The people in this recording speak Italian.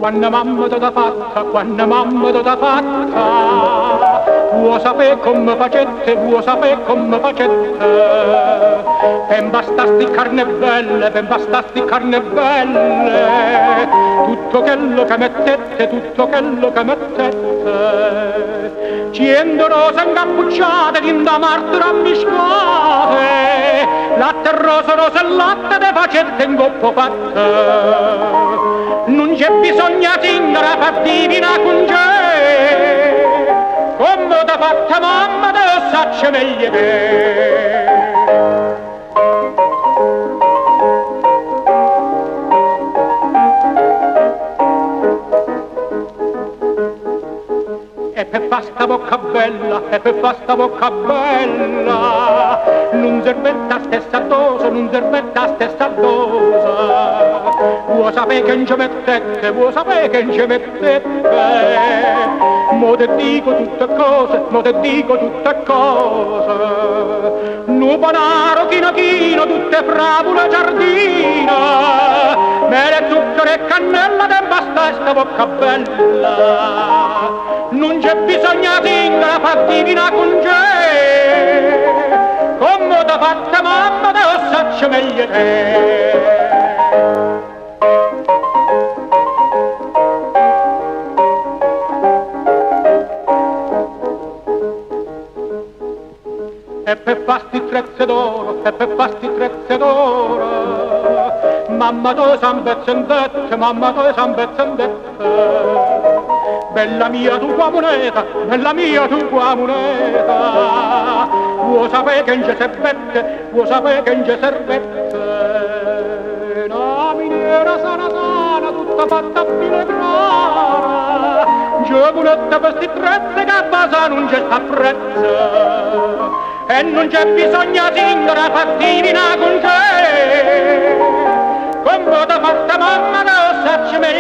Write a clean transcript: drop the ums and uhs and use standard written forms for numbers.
Quando mamma t'ha fatta, quando mamma t'ha fatta, vuoi sapere come facette, vuoi sapere come facette, per bastasti carne belle, per bastasti carne belle, tutto quello che mettette, tutto quello che mettette, cento rose incappucciate, tinta martira mischiate, latte rosa, rosa e latte de facette in coppo fatte. Non c'è bisogno singere per divina con te, come t'ha fatta mamma te lo sacce meglio te. E per basta bocca bella, e per basta bocca bella, non servetta stessa dose, non servetta stessa dose. Vuoi sapere che non ci mettete, vuoi sapere che non ci mettete, mo te dico tutte cose, mo te dico tutte cose. Nu panaro chino chino, tutte fravole giardina, mele, zucchero e cannella, te basta sta bocca bella. Non c'è bisogno di far divina con te, come t'ha fatta mamma te lo saccio meglio te. E per fasti trezze d'oro, e per fasti trezze d'oro, mamma tu s'ambezzendette, mamma tu s'ambezzendette. Bella mia tu qua moneta, bella mia tu qua moneta, vuoi sapere che non ci servette, vuoi sapere che non ci servette. Una miniera sana sana, tutta fatta a filigrana, giovunetta per sti trezze che a basa non c'è sta prezza. E non c'è bisogno signora far divina con te, come t'ha fatta mamma lo sacci meglio.